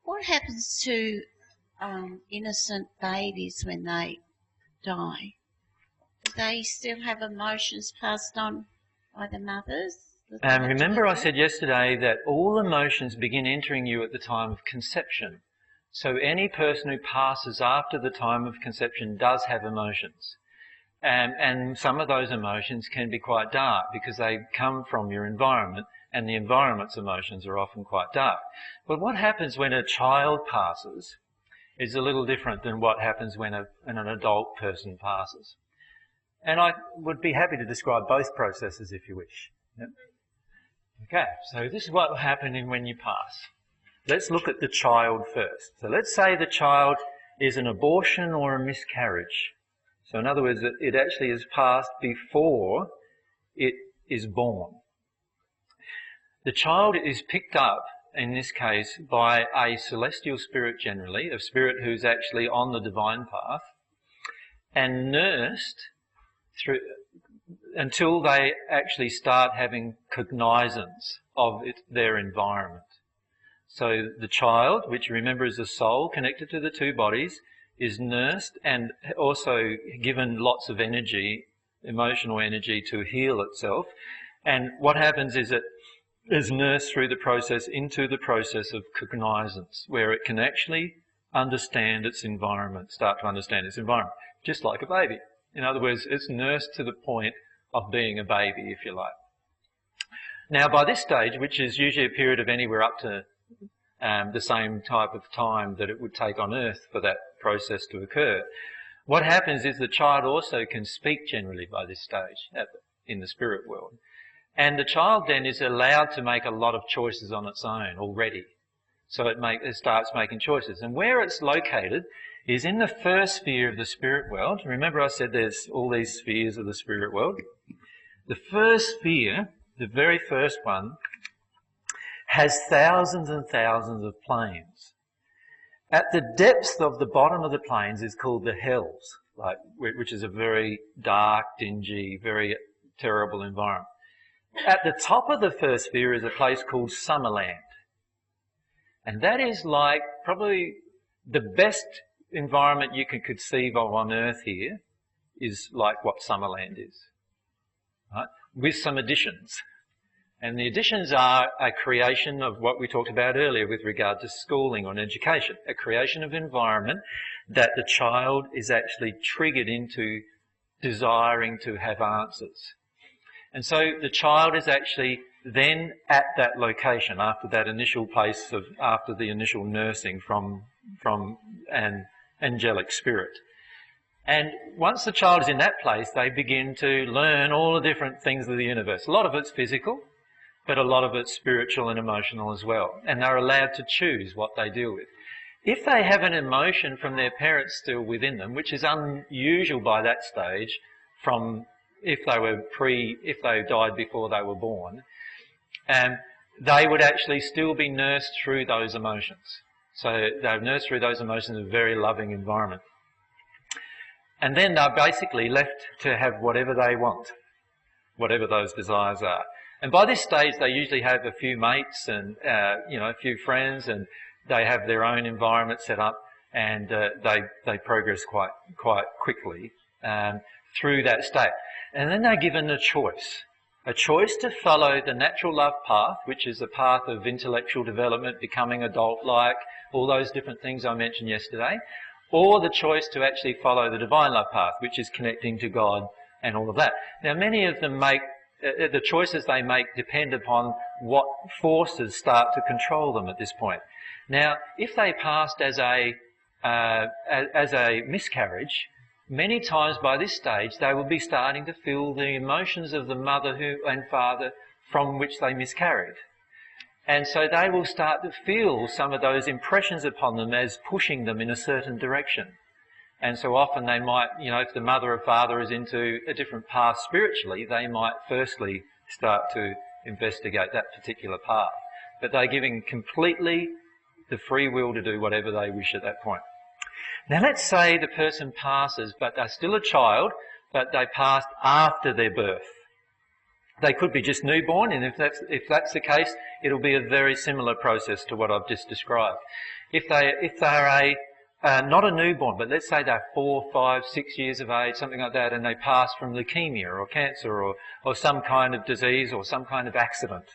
What happens to innocent babies when they die? Do they still have emotions passed on by the mothers? Remember I said yesterday that all emotions begin entering you at the time of conception. So any person who passes after the time of conception does have emotions. And some of those emotions can be quite dark because they come from your environment, and the environment's emotions are often quite dark. But what happens when a child passes is a little different than what happens when an adult person passes. And I would be happy to describe both processes if you wish. Yep. Okay, so this is what will happen when you pass. Let's look at the child first. So let's say the child is an abortion or a miscarriage. So in other words, it actually is passed before it is born. The child is picked up, in this case, by a celestial spirit generally, a spirit who's actually on the divine path, and nursed through until they actually start having cognizance of their environment. So the child, which remember is a soul connected to the two bodies, is nursed and also given lots of energy, emotional energy, to heal itself. And what happens is it is nursed through the process into the process of cognizance, where it can actually understand its environment, start to understand its environment, just like a baby. In other words, it's nursed to the point of being a baby, if you like. Now, by this stage, which is usually a period of anywhere up to the same type of time that it would take on Earth for that process to occur, what happens is the child also can speak generally by this stage in the spirit world. And the child then is allowed to make a lot of choices on its own already. So it starts making choices. And where it's located is in the first sphere of the spirit world. Remember I said there's all these spheres of the spirit world? The first sphere, the very first one, has thousands and thousands of planes. At the depth of the bottom of the planes is called the hells, which is a very dark, dingy, very terrible environment. At the top of the first sphere is a place called Summerland. And that is like probably the best environment you can conceive of on Earth here is like what Summerland is, right? With some additions. And the additions are a creation of what we talked about earlier with regard to schooling or education, a creation of environment that the child is actually triggered into desiring to have answers. And so the child is actually then at that location after that initial place of, after the initial nursing from an angelic spirit. And once the child is in that place, they begin to learn all the different things of the universe. A lot of it's physical, but a lot of it's spiritual and emotional as well. And they're allowed to choose what they deal with. If they have an emotion from their parents still within them, which is unusual by that stage, from if they died before they were born, they would actually still be nursed through those emotions. So they're nursed through those emotions in a very loving environment. And then they're basically left to have whatever they want, whatever those desires are. And by this stage, they usually have a few mates and, a few friends, and they have their own environment set up, and they progress quite quickly through that state. And then they're given a choice to follow the natural love path, which is a path of intellectual development, becoming adult-like, all those different things I mentioned yesterday, or the choice to actually follow the divine love path, which is connecting to God and all of that. Now, many of them the choices they make depend upon what forces start to control them at this point. Now, if they passed as a miscarriage, many times by this stage they will be starting to feel the emotions of the mother and father from which they miscarried. And so they will start to feel some of those impressions upon them as pushing them in a certain direction. And so often they might, if the mother or father is into a different path spiritually, they might firstly start to investigate that particular path. But they're giving completely the free will to do whatever they wish at that point. Now let's say the person passes, but they're still a child, but they passed after their birth. They could be just newborn, and if that's the case, it'll be a very similar process to what I've just described. If they're not a newborn, but let's say they're 4, 5, 6 years of age, something like that, and they pass from leukemia or cancer or some kind of disease or some kind of accident,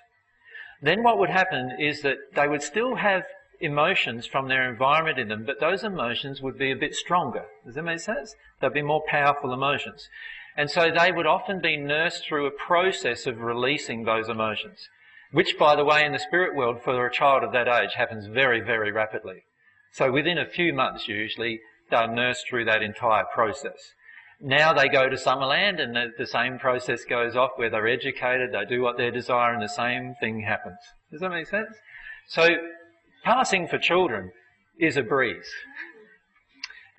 then what would happen is that they would still have emotions from their environment in them, but those emotions would be a bit stronger. Does that make sense? They'd be more powerful emotions. And so they would often be nursed through a process of releasing those emotions, which, by the way, in the spirit world, for a child of that age, happens very, very rapidly. So within a few months, usually, they're nursed through that entire process. Now they go to Summerland, and the same process goes off where they're educated, they do what they desire, and the same thing happens. Does that make sense? So passing for children is a breeze.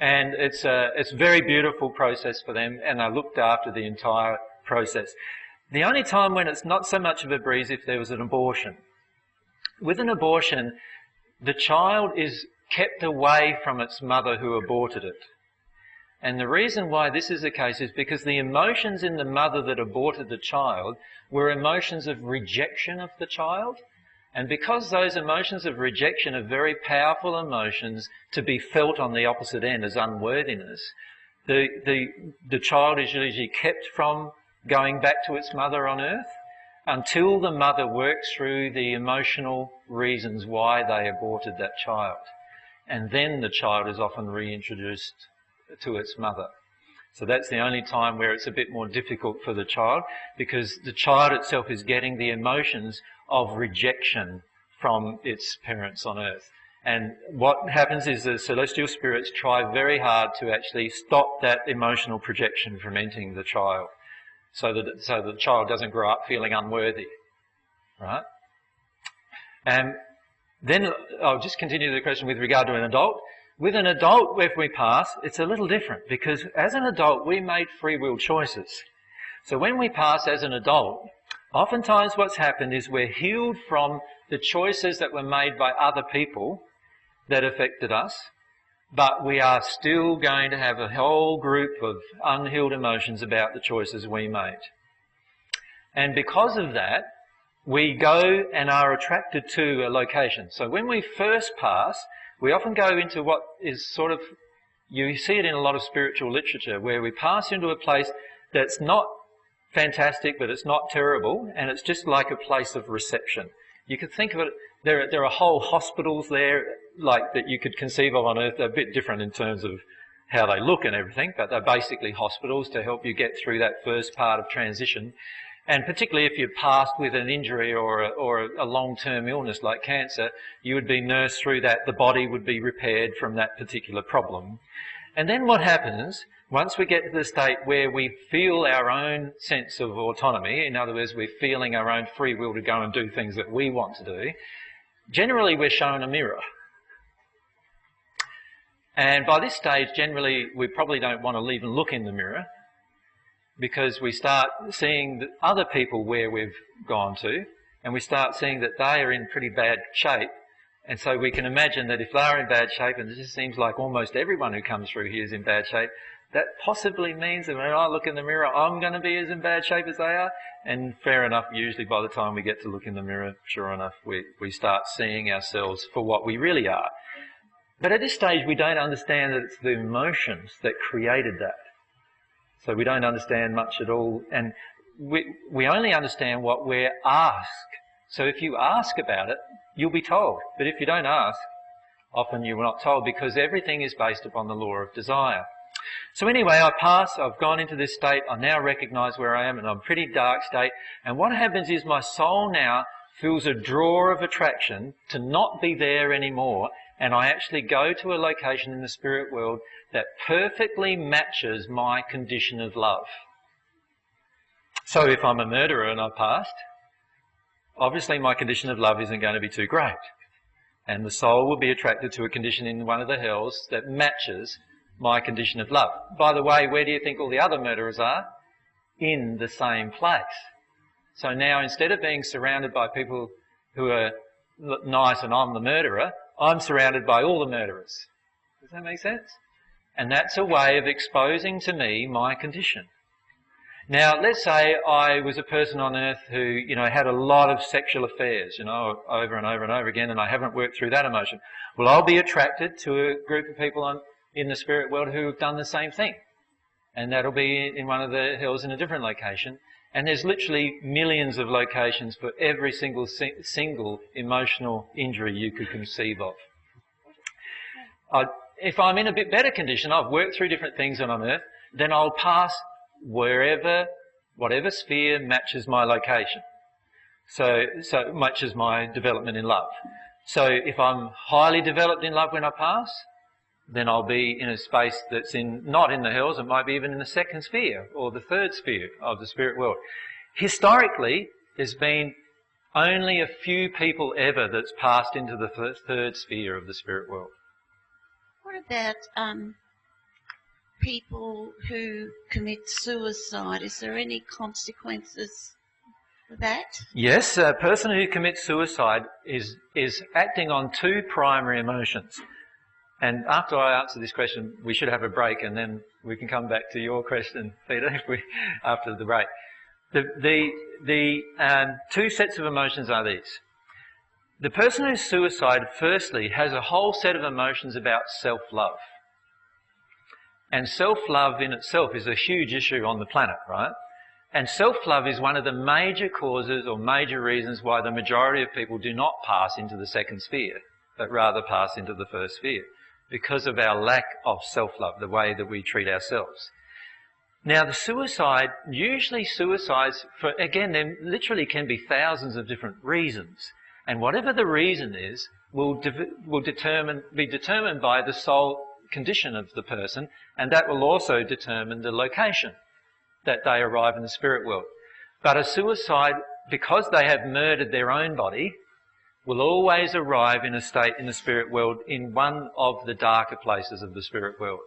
And it's a very beautiful process for them, and they're looked after the entire process. The only time when it's not so much of a breeze if there was an abortion. With an abortion, the child is kept away from its mother who aborted it. And the reason why this is the case is because the emotions in the mother that aborted the child were emotions of rejection of the child. And because those emotions of rejection are very powerful emotions to be felt on the opposite end as unworthiness, the child is usually kept from going back to its mother on earth until the mother works through the emotional reasons why they aborted that child. And then the child is often reintroduced to its mother. So that's the only time where it's a bit more difficult for the child, because the child itself is getting the emotions of rejection from its parents on earth. And what happens is the celestial spirits try very hard to actually stop that emotional projection from entering the child, so that the child doesn't grow up feeling unworthy, right? And then I'll just continue the question with regard to an adult. With an adult, if we pass, it's a little different, because as an adult, we made free will choices. So when we pass as an adult, oftentimes what's happened is we're healed from the choices that were made by other people that affected us, but we are still going to have a whole group of unhealed emotions about the choices we made. And because of that, we go and are attracted to a location. So when we first pass, we often go into what is sort of, you see it in a lot of spiritual literature, where we pass into a place that's not fantastic, but it's not terrible, and it's just like a place of reception. You could think of it, there are whole hospitals there, like that you could conceive of on earth. They're a bit different in terms of how they look and everything, but they're basically hospitals to help you get through that first part of transition. And particularly if you're passed with an injury or a long-term illness like cancer, you would be nursed through that. The body would be repaired from that particular problem. And then what happens, once we get to the state where we feel our own sense of autonomy, in other words, we're feeling our own free will to go and do things that we want to do, generally we're shown a mirror. And by this stage, generally, we probably don't want to even look in the mirror, because we start seeing other people where we've gone to, and we start seeing that they are in pretty bad shape. And so we can imagine that if they're in bad shape, and it just seems like almost everyone who comes through here is in bad shape, that possibly means that when I look in the mirror, I'm going to be as in bad shape as they are. And fair enough, usually by the time we get to look in the mirror, sure enough, we start seeing ourselves for what we really are. But at this stage, we don't understand that it's the emotions that created that. So we don't understand much at all, and we only understand what we're asked. So if you ask about it, you'll be told. But if you don't ask, often you're not told, because everything is based upon the law of desire. So anyway, I pass, I've gone into this state, I now recognise where I am, and I'm in a pretty dark state. And what happens is my soul now feels a draw of attraction to not be there anymore, and I actually go to a location in the spirit world that perfectly matches my condition of love. So if I'm a murderer and I've passed, obviously my condition of love isn't going to be too great. And the soul will be attracted to a condition in one of the hells that matches my condition of love. By the way, where do you think all the other murderers are? In the same place. So now, instead of being surrounded by people who are nice and I'm the murderer, I'm surrounded by all the murderers. Does that make sense? And that's a way of exposing to me my condition. Now, let's say I was a person on earth who, had a lot of sexual affairs, over and over and over again, and I haven't worked through that emotion. Well, I'll be attracted to a group of people in the spirit world who have done the same thing. And that'll be in one of the hills in a different location. And there's literally millions of locations for every single emotional injury you could conceive of. If I'm in a bit better condition, I've worked through different things on earth, then I'll pass whatever sphere matches my location. So matches my development in love. So if I'm highly developed in love when I pass, then I'll be in a space that's not in the hells, it might be even in the second sphere or the third sphere of the spirit world. Historically, there's been only a few people ever that's passed into the third sphere of the spirit world. What about people who commit suicide? Is there any consequences for that? Yes, a person who commits suicide is acting on two primary emotions. And after I answer this question, we should have a break, and then we can come back to your question, Peter, after the break. The two sets of emotions are these. The person who's suicide, firstly, has a whole set of emotions about self-love. And self-love in itself is a huge issue on the planet, right? And self-love is one of the major causes or major reasons why the majority of people do not pass into the second sphere, but rather pass into the first sphere, because of our lack of self-love, the way that we treat ourselves. Now, usually suicides, there literally can be thousands of different reasons. And whatever the reason is, will be determined by the soul condition of the person, and that will also determine the location that they arrive in the spirit world. But a suicide, because they have murdered their own body, will always arrive in a state in the spirit world in one of the darker places of the spirit world.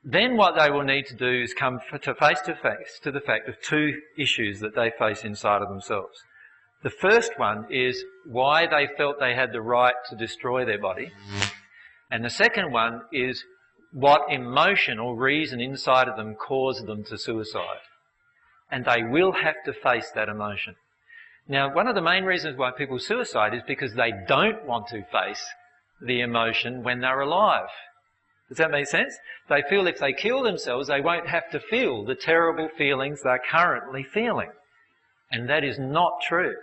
Then what they will need to do is come face to the fact of two issues that they face inside of themselves. The first one is why they felt they had the right to destroy their body. And the second one is what emotion or reason inside of them caused them to suicide. And they will have to face that emotion. Now, one of the main reasons why people suicide is because they don't want to face the emotion when they're alive. Does that make sense? They feel if they kill themselves, they won't have to feel the terrible feelings they're currently feeling. And that is not true.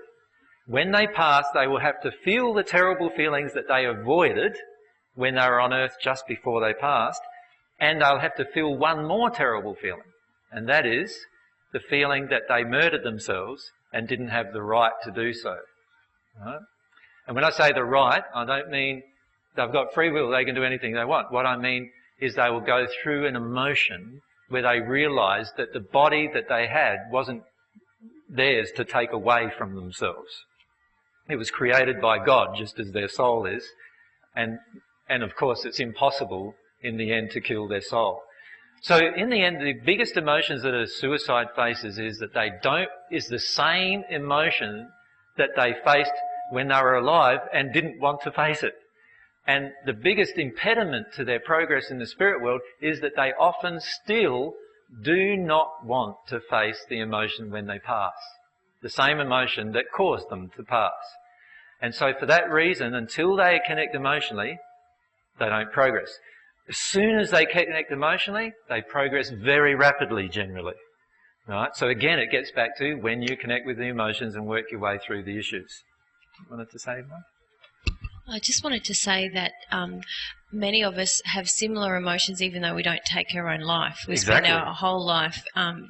When they pass, they will have to feel the terrible feelings that they avoided when they were on earth just before they passed, and they'll have to feel one more terrible feeling, and that is the feeling that they murdered themselves and didn't have the right to do so. Right? And when I say the right, I don't mean they've got free will, they can do anything they want. What I mean is they will go through an emotion where they realise that the body that they had wasn't theirs to take away from themselves. It was created by God, just as their soul is, and of course it's impossible in the end to kill their soul. So in the end, the biggest emotions that a suicide faces is the same emotion that they faced when they were alive and didn't want to face it. And the biggest impediment to their progress in the spirit world is that they often still do not want to face the emotion when they pass. The same emotion that caused them to pass. And so for that reason, until they connect emotionally, they don't progress. As soon as they connect emotionally, they progress very rapidly generally. Right? So again, it gets back to when you connect with the emotions and work your way through the issues. You wanted to say, Mark? I just wanted to say that many of us have similar emotions even though we don't take our own life. We spend our whole life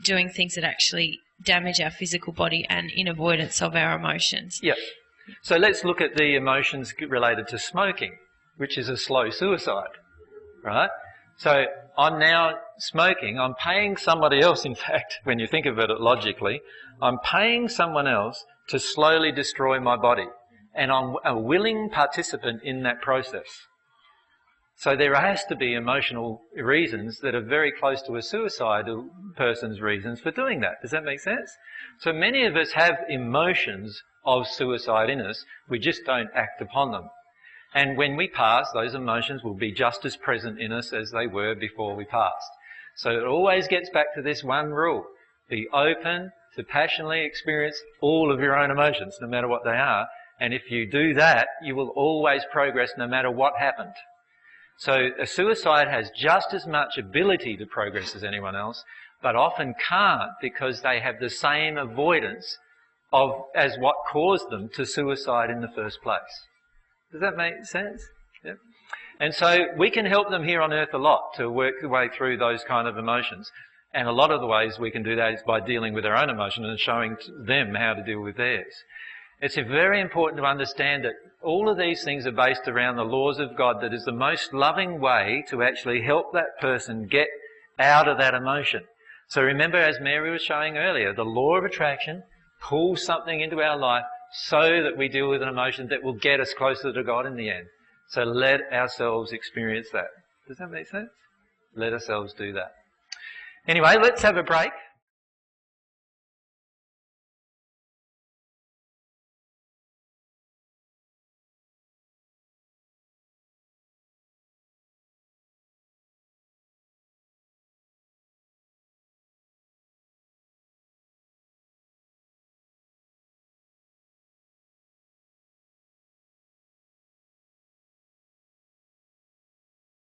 doing things that actually damage our physical body and in avoidance of our emotions. Yeah. So let's look at the emotions related to smoking, which is a slow suicide, right? So I'm now smoking. I'm paying somebody else, in fact, when you think about it logically, I'm paying someone else to slowly destroy my body. And I'm a willing participant in that process. So there has to be emotional reasons that are very close to a suicidal person's reasons for doing that. Does that make sense? So many of us have emotions of suicide in us. We just don't act upon them. And when we pass, those emotions will be just as present in us as they were before we passed. So it always gets back to this one rule. Be open to passionately experience all of your own emotions, no matter what they are. And if you do that, you will always progress no matter what happened. So a suicide has just as much ability to progress as anyone else, but often can't because they have the same avoidance as what caused them to suicide in the first place. Does that make sense? Yep. And so we can help them here on earth a lot to work their way through those kind of emotions. And a lot of the ways we can do that is by dealing with their own emotions and showing them how to deal with theirs. It's very important to understand that all of these things are based around the laws of God. That is the most loving way to actually help that person get out of that emotion. So remember, as Mary was showing earlier, the law of attraction pulls something into our life so that we deal with an emotion that will get us closer to God in the end. So let ourselves experience that. Does that make sense? Let ourselves do that. Anyway, let's have a break.